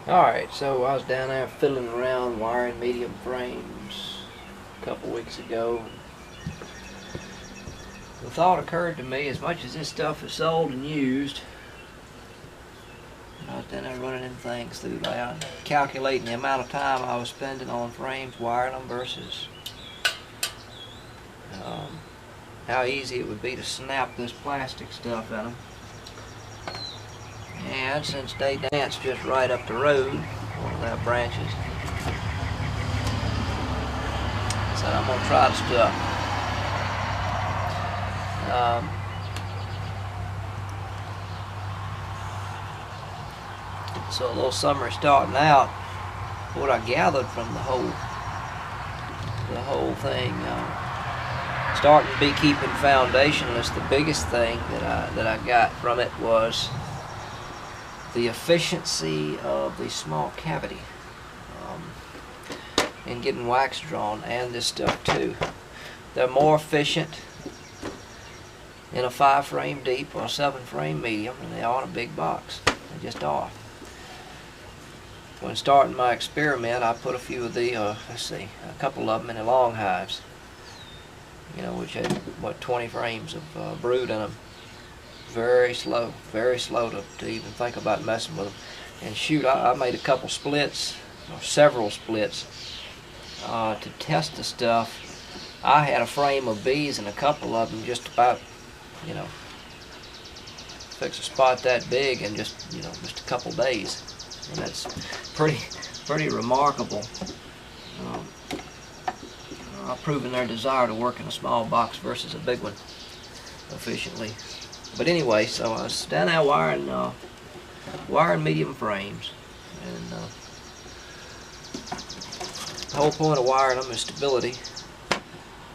Alright, so I was down there fiddling around wiring medium frames a couple weeks ago. The thought occurred to me, as much as this stuff is sold and used, I was down there running them things through there, calculating the amount of time I was spending on frames wiring them versus how easy it would be to snap this plastic stuff in them. And since they dance just right up the road, one of their branches, I said I'm gonna try the stuff. So a little summary starting out. What I gathered from the whole thing, starting beekeeping foundationalist, the biggest thing that I got from it was the efficiency of the small cavity in getting wax drawn, and this stuff too. They're more efficient in a 5-frame deep or a 7-frame medium than they are in a big box. They just are. When starting my experiment, I put a few of the, a couple of them in the long hives, which had, 20 frames of brood in them. Very slow to even think about messing with them. And shoot, I made a couple splits, or several splits, to test the stuff. I had a frame of bees and a couple of them just about, fix a spot that big in just a couple days. And that's pretty remarkable. Proving their desire to work in a small box versus a big one efficiently. But anyway, so I was down there wiring medium frames, and the whole point of wiring them is stability.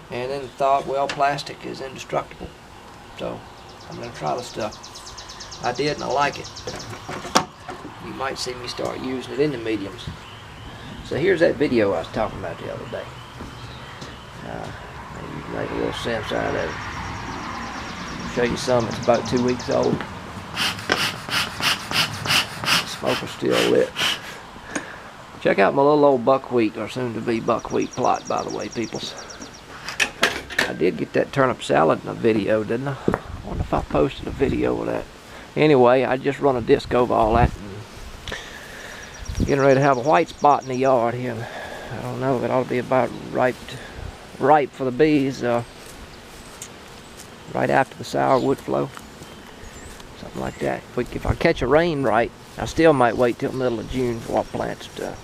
And then thought, well, plastic is indestructible, so I'm going to try the stuff. I did, and I like it. You might see me start using it in the mediums. So here's that video I was talking about the other day. Maybe you can make a little sense out of it. Show you some. It's about 2 weeks old. The smoker's still lit. Check out my little old buckwheat, or soon-to-be buckwheat plot, by the way, peoples. I did get that turnip salad in a video, didn't I? I wonder if I posted a video of that. Anyway, I just run a disc over all that, and getting ready to have a white spot in the yard here. I don't know, it ought to be about ripe for the bees, right after the sour wood flow, something like that. If I catch a rain right, I still might wait till the middle of June for I plant stuff.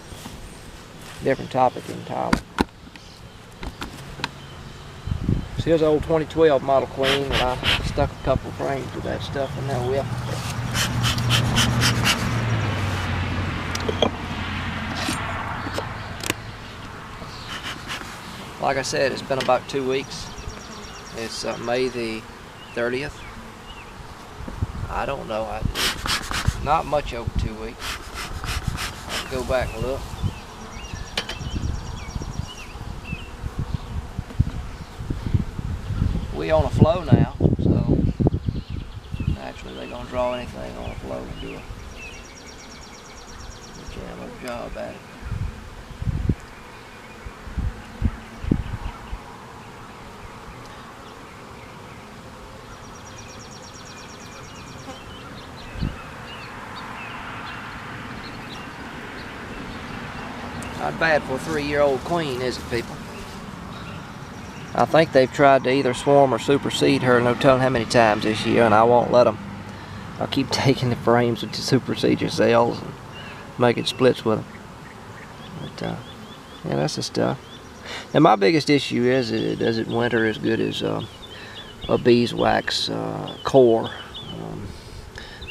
Different topic entirely. So here's an old 2012 model queen that I stuck a couple frames of that stuff in there with. Like I said, it's been about 2 weeks. It's May the 30th. I don't know. Not much over 2 weeks. I'll go back and look. We on a flow now, so naturally they're gonna draw anything on a flow and do a jam up job at it. Not bad for a 3-year-old queen, is it, people? I think they've tried to either swarm or supersede her no telling how many times this year, and I won't let them. I'll keep taking the frames with the supersedure cells and making splits with them. But, yeah, that's the stuff. And my biggest issue is that it doesn't winter as good as a beeswax core.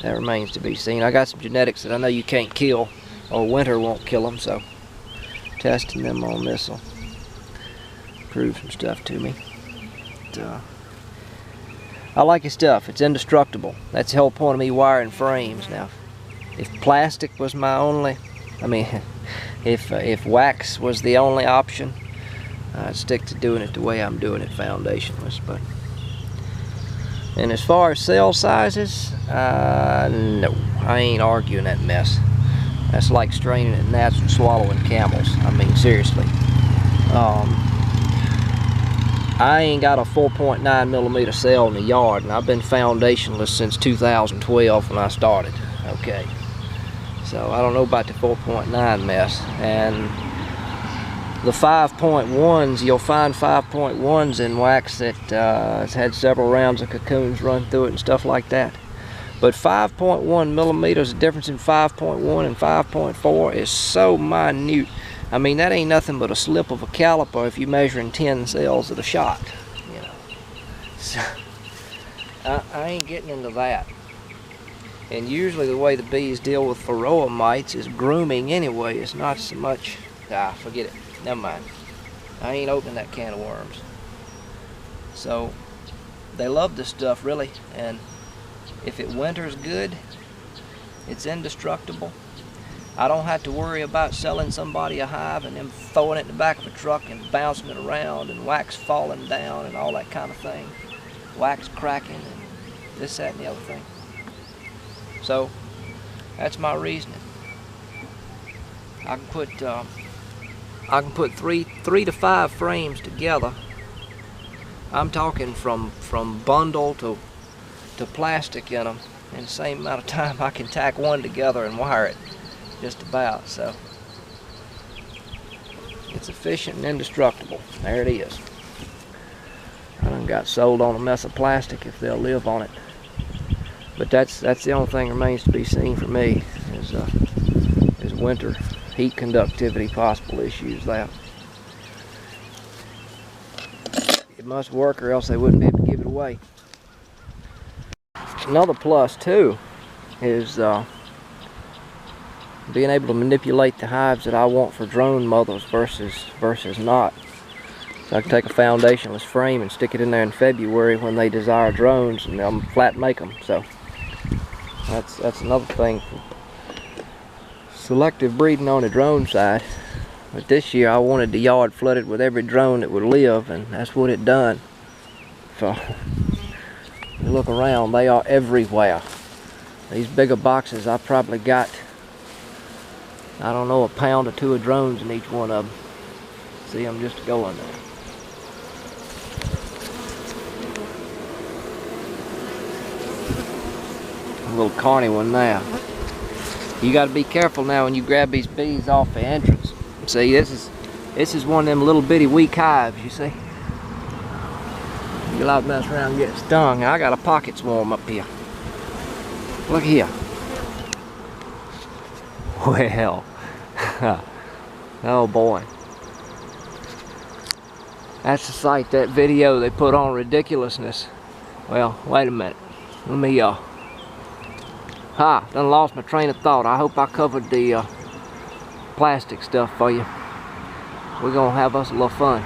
That remains to be seen. I got some genetics that I know you can't kill, or winter won't kill them, so testing them on this will prove some stuff to me. But, I like his stuff. It's indestructible. That's the whole point of me wiring frames. Now, if plastic was my only, if wax was the only option, I'd stick to doing it the way I'm doing it, foundationless. But, and as far as cell sizes, no, I ain't arguing that mess. That's like straining at gnats and swallowing camels. I mean, seriously. I ain't got a 4.9 millimeter cell in the yard, and I've been foundationless since 2012 when I started. Okay, so I don't know about the 4.9 mess. And the 5.1s, you'll find 5.1s in wax that has had several rounds of cocoons run through it and stuff like that. But 5.1 millimeters, the difference in 5.1 and 5.4 is so minute. I mean, that ain't nothing but a slip of a caliper if you're measuring 10 cells at a shot, you know. So, I ain't getting into that. And usually the way the bees deal with varroa mites is grooming anyway. It's not so much, forget it, never mind. I ain't opening that can of worms. So, they love this stuff really, and if it winters good, it's indestructible. I don't have to worry about selling somebody a hive and them throwing it in the back of a truck and bouncing it around and wax falling down and all that kind of thing. Wax cracking and this, that, and the other thing. So, that's my reasoning. I can put three to five frames together. I'm talking from bundle to plastic in them in the same amount of time I can tack one together and wire it. Just about, so it's efficient and indestructible. There it is. I done got sold on a mess of plastic if they'll live on it. But that's the only thing remains to be seen for me is winter heat conductivity possible issues. That it must work or else they wouldn't be able to give it away. Another plus too is being able to manipulate the hives that I want for drone mothers versus not. So I can take a foundationless frame and stick it in there in February when they desire drones, and they'll flat make them. So that's another thing. Selective breeding on the drone side. But this year I wanted the yard flooded with every drone that would live, and that's what it done. So you look around, they are everywhere. These bigger boxes, I probably got, I don't know, a pound or two of drones in each one of them. See them just going there. A little carny one now. You got to be careful now when you grab these bees off the entrance. See, this is one of them little bitty weak hives, you see. You're allowed to mess around and get stung. I got a pocket swarm up here. Look here. Well, oh boy. That's the site, that video they put on ridiculousness. Well, wait a minute. Let me, done lost my train of thought. I hope I covered the plastic stuff for you. We're gonna have us a little fun.